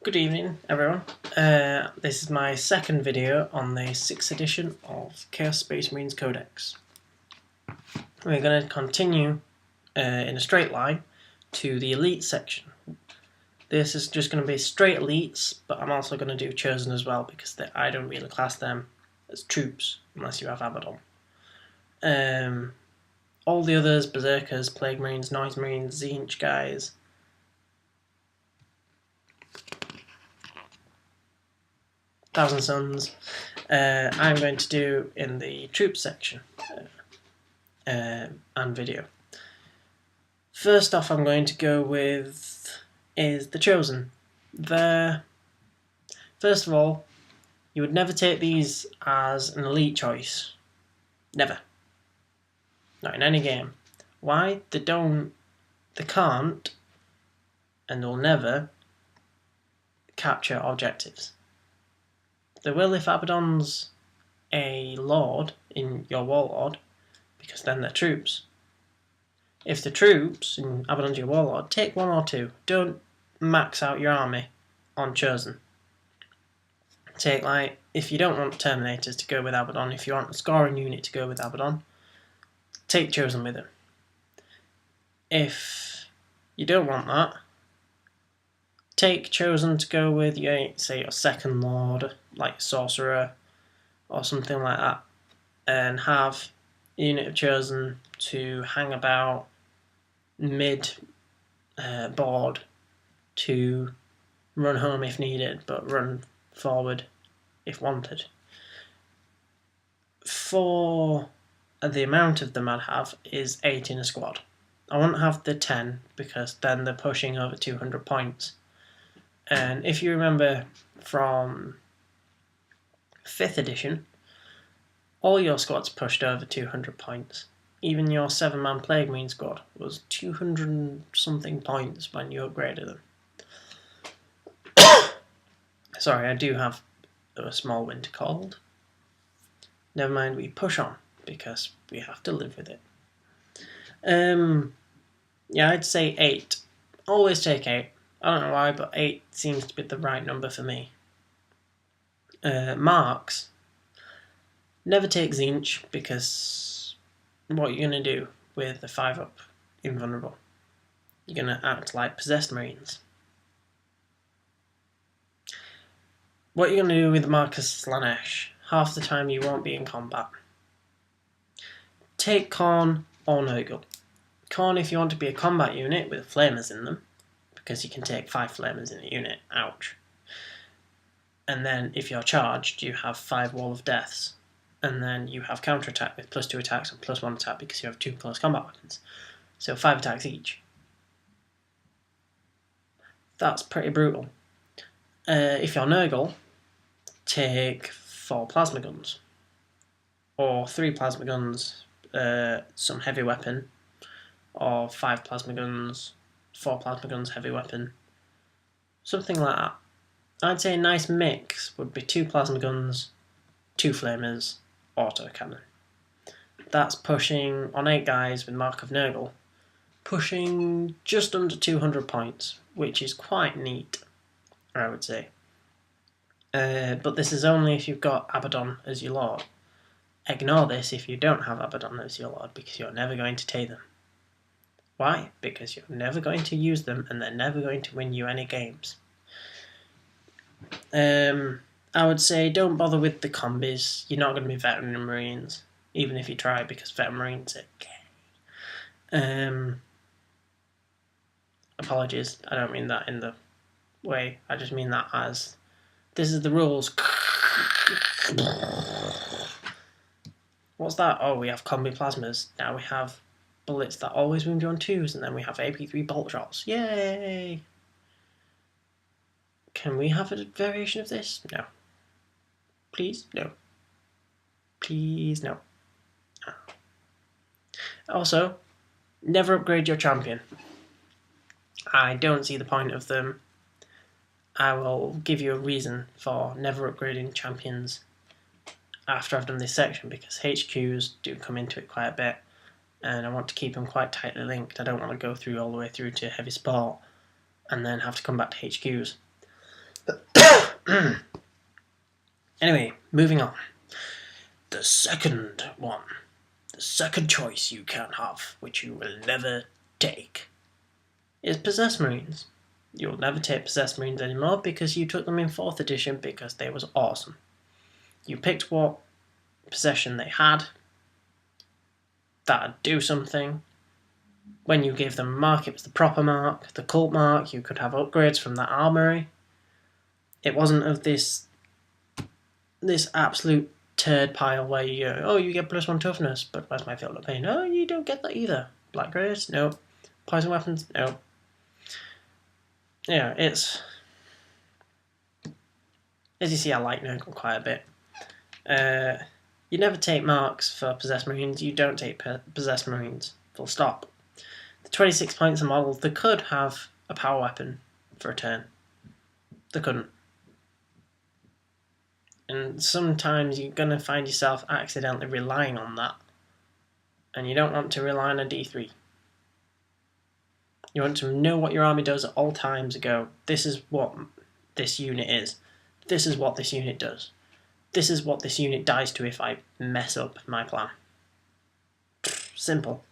Good evening, everyone. This is my second video on the 6th edition of Chaos Space Marines Codex. We're going to continue in a straight line to the Elite section. This is just going to be straight Elites, but I'm also going to do Chosen as well because I don't really class them as troops unless you have Abaddon. All the others, Berserkers, Plague Marines, Noise Marines, Tzeentch guys, Thousand Suns, I'm going to do in the troops section and video. First off, I'm going to go with is the Chosen. First of all, you would never take these as an elite choice. Never. Not in any game. Why? They can't, and they'll never capture objectives. They will if Abaddon's a lord in your warlord, because then they're troops. If the troops in Abaddon's your warlord, take one or two. Don't max out your army on Chosen. Take, like, if you don't want Terminators to go with Abaddon, if you want a scoring unit to go with Abaddon, take Chosen with them. If you don't want that, take Chosen to go with, say, your second lord, like Sorcerer, or something like that, and have a unit of Chosen to hang about mid board to run home if needed, but run forward if wanted. For the amount of them I'd have is 8 in a squad. I won't have the 10 because then they're pushing over 200 points. And if you remember from 5th edition, all your squads pushed over 200 points. Even your 7-man Plague Marine squad was 200 and something points when you upgraded them. Sorry, I do have a small winter cold. Never mind, we push on because we have to live with it. Yeah, I'd say 8. Always take 8. I don't know why, but 8 seems to be the right number for me. Marks. Never take Tzeentch because what you're going to do with the 5-up invulnerable? You're going to act like possessed Marines. What you're going to do with the Marcus Slanesh, half the time you won't be in combat. Take Khorne or Nurgle. Khorne if you want to be a combat unit with flamers in them, because you can take 5 flamers in a unit, ouch. And then if you're charged, you have 5 Wall of Deaths. And then you have counter-attack with +2 attacks and +1 attack because you have 2 close combat weapons. So 5 attacks each. That's pretty brutal. If you're Nurgle, take 4 plasma guns. Or 3 plasma guns, some heavy weapon. Or 5 plasma guns, 4 plasma guns, heavy weapon. Something like that. I'd say a nice mix would be 2 plasma guns, 2 flamers, autocannon. That's pushing, on 8 guys with Mark of Nurgle, pushing just under 200 points, which is quite neat, I would say. But this is only if you've got Abaddon as your lord. Ignore this if you don't have Abaddon as your lord, because you're never going to take them. Why? Because you're never going to use them and they're never going to win you any games. I would say don't bother with the combis. You're not going to be veteran Marines, even if you try, because veteran Marines are gay. Apologies, I don't mean that in the way. I just mean that as this is the rules. What's that? Oh, we have combi plasmas. Now we have bullets that always wound you on 2s, and then we have AP3 bolt shots. Yay! Can we have a variation of this? No. Please? No. Please? No. Also, never upgrade your champion. I don't see the point of them. I will give you a reason for never upgrading champions after I've done this section, because HQs do come into it quite a bit, and I want to keep them quite tightly linked. I don't want to go through all the way through to heavy support and then have to come back to HQs. Anyway, moving on. The second one. The second choice you can have, which you will never take, is Possessed Marines. You'll never take Possessed Marines anymore because you took them in 4th edition because they was awesome. You picked what possession they had. That'd do something. When you gave them a mark, it was the proper mark, the cult mark. You could have upgrades from that armory. It wasn't of this absolute turd pile where you go, oh, you get +1 toughness, but where's my field of pain? Oh, you don't get that either. Black Graves? No. Poison weapons? No. Yeah, it's... As you see, I like Nurgle quite a bit. You never take marks for Possessed Marines. You don't take Possessed Marines. Full stop. The 26 points a model, they could have a power weapon for a turn. They couldn't. And sometimes you're going to find yourself accidentally relying on that. And you don't want to rely on a D3. You want to know what your army does at all times. Go, this is what this unit is. This is what this unit does. This is what this unit dies to if I mess up my plan. Simple.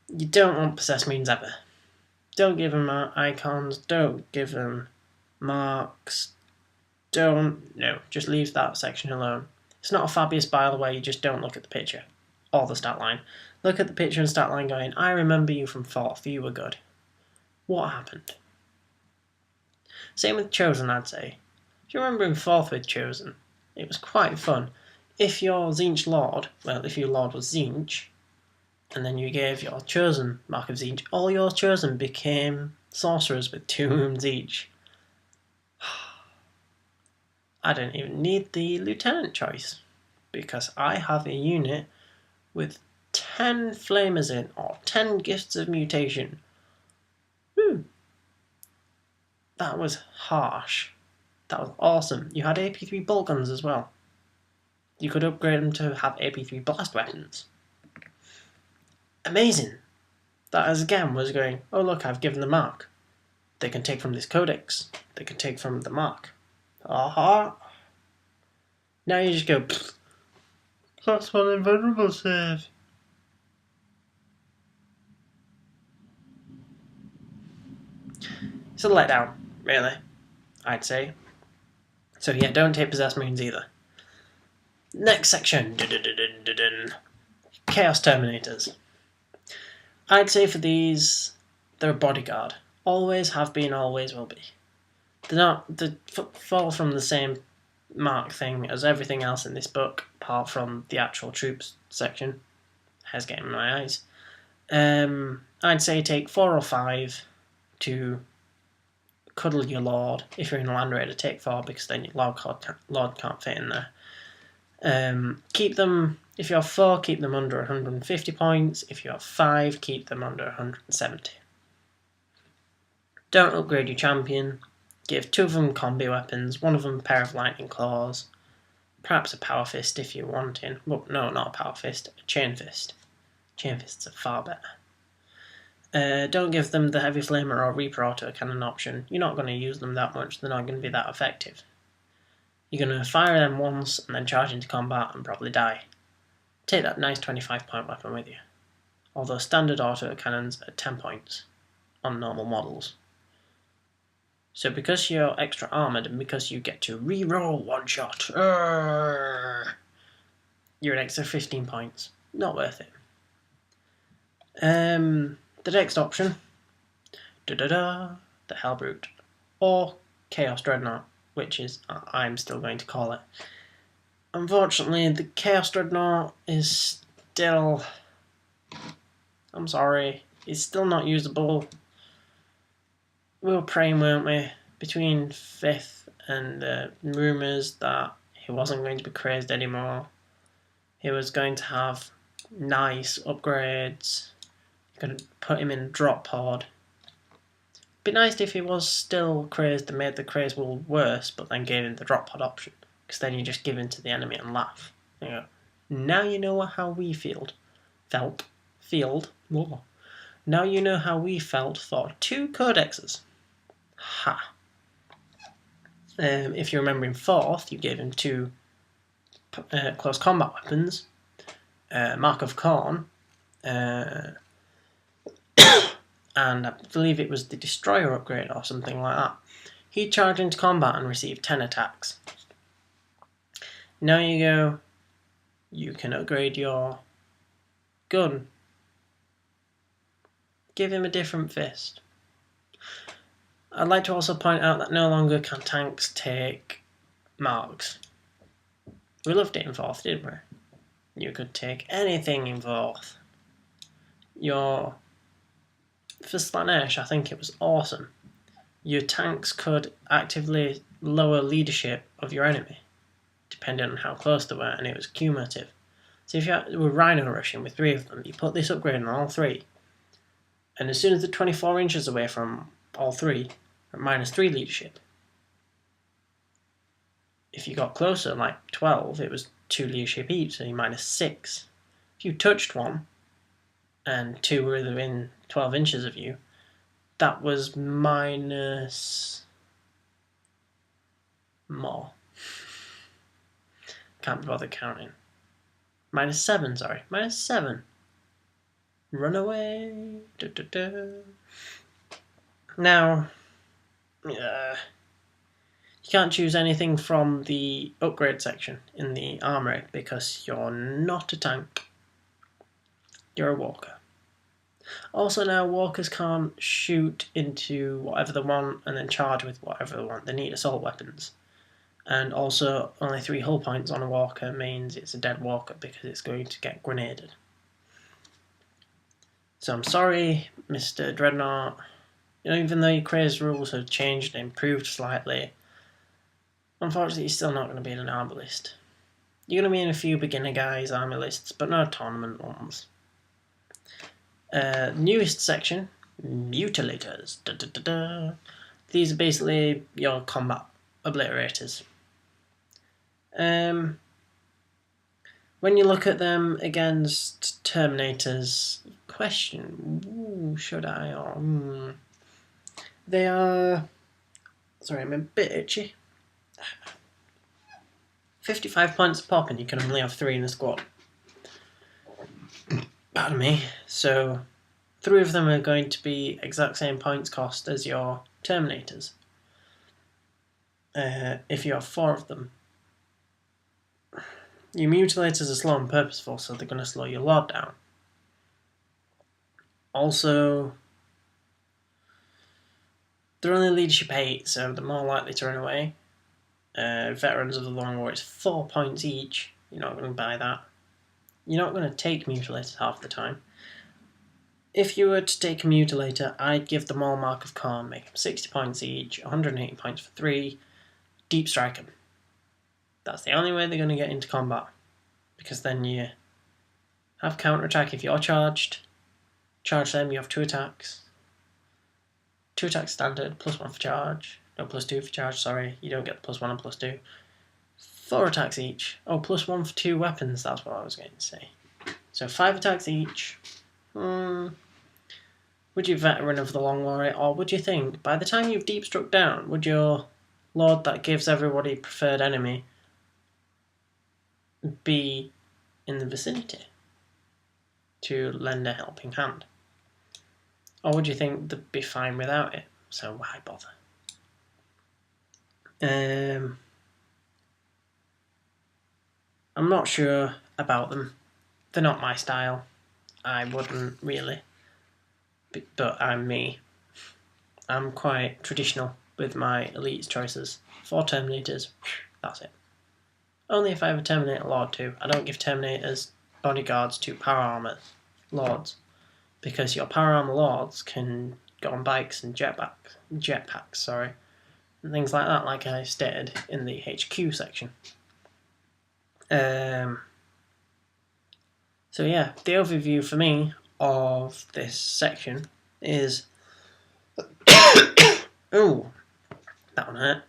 You don't want Possessed Marines ever. Don't give them icons. Don't give them marks. No, just leave that section alone. It's not a Fabius Bile where you just don't look at the picture or the stat line. Look at the picture and stat line going, I remember you from 4th, you were good. What happened? Same with Chosen, I'd say. If you remember in 4th with Chosen, it was quite fun. If your Tzeentch Lord, well, if your Lord was Tzeentch, and then you gave your Chosen Mark of Tzeentch, all your Chosen became sorcerers with 2 wounds each. I don't even need the lieutenant choice because I have a unit with 10 flamers in or 10 gifts of mutation. That was harsh. That was awesome. You had AP3 bolt guns as well. You could upgrade them to have AP3 blast weapons. Amazing. That as again was going, oh look, I've given the mark. They can take from this codex. They can take from the mark. Aha. Now you just go, +1 invulnerable save. It's a letdown, really, I'd say. So yeah, don't take Possessed Marines either. Next section. Chaos Terminators. I'd say for these, they're a bodyguard. Always have been, always will be. They fall from the same mark thing as everything else in this book, apart from the actual troops section. Hair's getting in my eyes. I'd say take 4 or 5 to cuddle your Lord. If you're in a Land Raider, take 4 because then your Lord can't fit in there. Keep them, if you have 4, keep them under 150 points. If you have 5, keep them under 170. Don't upgrade your champion. Give 2 of them combi weapons, 1 of them a pair of lightning claws, perhaps a power fist if you're wanting. Well, no, not a power fist, a chain fist. Chain fists are far better. Don't give them the heavy flamer or reaper autocannon option. You're not going to use them that much, they're not going to be that effective. You're going to fire them once and then charge into combat and probably die. Take that nice 25-point weapon with you. Although standard autocannons are 10 points on normal models. So because you're extra armoured and because you get to re-roll 1 shot, you're an extra 15 points. Not worth it. The next option, the Helbrute, or Chaos Dreadnought, which is, I'm still going to call it. Unfortunately, the Chaos Dreadnought is still, I'm sorry, it's still not usable. We were praying, weren't we, between 5th and rumours that he wasn't going to be crazed anymore. He was going to have nice upgrades. You're going to put him in a drop pod. It'd be nice if he was still crazed and made the craze world worse, but then gave him the drop pod option. Because then you just give in to the enemy and laugh. You go, now you know how we felt. Whoa. Now you know how we felt for 2 codexes. Ha. If you remember in 4th, you gave him 2 close combat weapons, Mark of Khorne, and I believe it was the Destroyer upgrade or something like that. He charged into combat and received 10 attacks. Now you can upgrade your gun. Give him a different fist. I'd like to also point out that no longer can tanks take marks. We loved it in 4th, didn't we? You could take anything in 4th. For Slaanesh, I think it was awesome. Your tanks could actively lower leadership of your enemy, depending on how close they were, and it was cumulative. So if you were Rhino rushing with 3 of them, you put this upgrade on all 3, and as soon as they're 24 inches away from all 3, at -3 leadership. If you got closer, like 12, it was 2 leadership each, so you're -6. If you touched one, and 2 were within 12 inches of you, that was minus more. Can't be bothered counting. -7, sorry. -7. Run away. Da, da, da. Now, you can't choose anything from the upgrade section in the armory because you're not a tank. You're a walker. Also now, walkers can't shoot into whatever they want and then charge with whatever they want. They need assault weapons. And also, only 3 hull points on a walker means it's a dead walker because it's going to get grenaded. So I'm sorry, Mr. Dreadnought. Even though your craze rules have changed and improved slightly, unfortunately you're still not going to be in an army list. You're going to be in a few beginner guys' army lists, but no tournament ones. Newest section, Mutilators. Da, da, da, da. These are basically your combat obliterators. When you look at them against Terminators, should I or they are, sorry, I'm a bit itchy. 55 points a pop and you can only have 3 in the squad. Pardon me. So 3 of them are going to be exact same points cost as your Terminators. If you have 4 of them. Your Mutilators are slow and purposeful, so they're going to slow your Lord down. Also, they're only leadership 8, so they're more likely to run away. Veterans of the Long War, it's 4 points each. You're not going to buy that. You're not going to take Mutilators half the time. If you were to take a Mutilator, I'd give them all Mark of Khorne, make them 60 points each, 180 points for 3, deep strike them. That's the only way they're going to get into combat, because then you have counter-attack if you're charged. Charge them, you have 2 attacks. 2 attacks standard, +1 for charge. No, +2 for charge, sorry. You don't get the +1 and +2. 4 attacks each. Oh, +1 for 2 weapons, that's what I was going to say. So 5 attacks each. Would you veteran of the Long War, or would you think, by the time you've deep struck down, would your Lord that gives everybody preferred enemy be in the vicinity to lend a helping hand? Or would you think they'd be fine without it? So why bother? I'm not sure about them. They're not my style. I wouldn't really. But I'm me. I'm quite traditional with my elites choices. 4 Terminators, that's it. Only if I have a Terminator Lord too. I don't give Terminators bodyguards to power armor lords, because your power armor lords can go on bikes and jetpacks, and things like that, like I stated in the HQ section. So yeah, the overview for me of this section is ooh, that one hurt.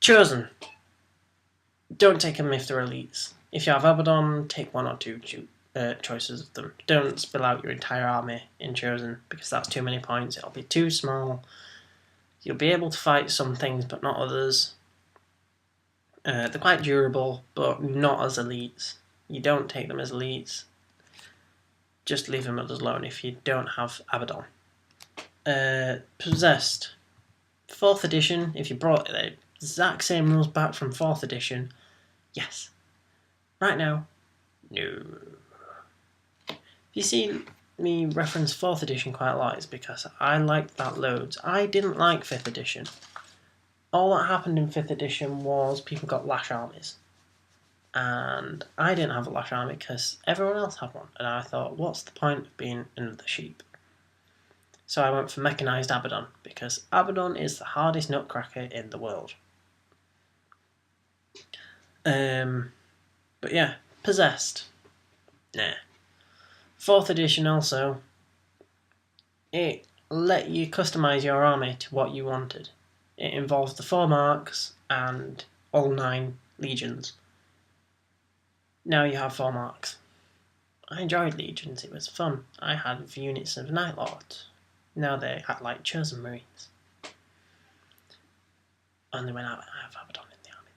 Chosen. Don't take them if they're elites. If you have Abaddon, take 1 or 2 choices of them. Don't spill out your entire army in Chosen, because that's too many points. It'll be too small. You'll be able to fight some things, but not others. They're quite durable, but not as elites. You don't take them as elites. Just leave them alone if you don't have Abaddon. Possessed. 4th edition, if you brought the exact same rules back from 4th edition, yes. Right now, no. If you see me reference 4th edition quite a lot, it's because I liked that loads. I didn't like 5th edition. All that happened in 5th edition was people got lash armies. And I didn't have a lash army because everyone else had one. And I thought, what's the point of being another sheep? So I went for mechanised Abaddon, because Abaddon is the hardest nutcracker in the world. But yeah, possessed. Nah. 4th edition also, it let you customise your army to what you wanted. It involves the 4 marks and all 9 legions. Now you have 4 marks. I enjoyed legions, it was fun. I had units of Night Lords. Now they act like chosen marines. Only when I have Abaddon in the army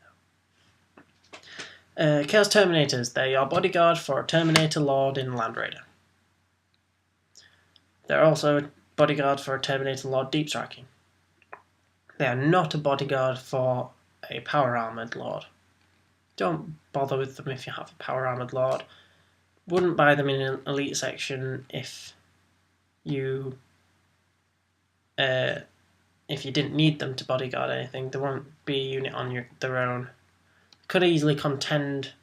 though. Chaos Terminators. They're your bodyguard for a Terminator Lord in Land Raider. They're also a bodyguard for a Terminator Lord Deep Striking. They are not a bodyguard for a Power Armoured Lord. Don't bother with them if you have a Power Armoured Lord. Wouldn't buy them in an elite section if you didn't need them to bodyguard anything. There won't be a unit on their own. Could easily contend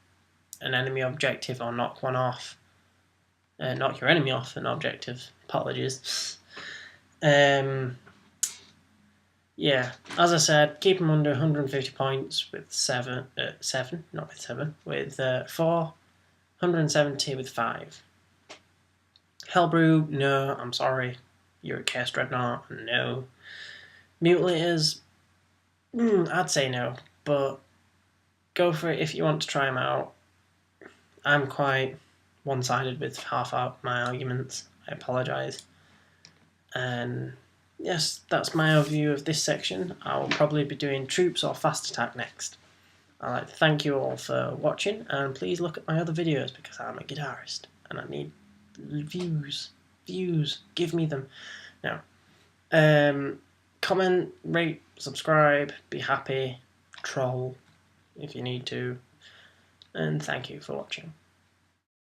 an enemy objective or knock one off. Knock your enemy off an objective. Apologies. Yeah, as I said, keep them under 150 points with 4, 170 with 5. Helbrute, no, I'm sorry. You're a Chaos Dreadnought, no. Mutilators, I'd say no, but go for it if you want to try them out. I'm quite one-sided with half out my arguments. I apologise. And yes, that's my overview of this section. I will probably be doing troops or fast attack next. I'd like to thank you all for watching, and please look at my other videos because I'm a guitarist and I need views. Give me them. Now, comment, rate, subscribe, be happy, troll if you need to, and thank you for watching.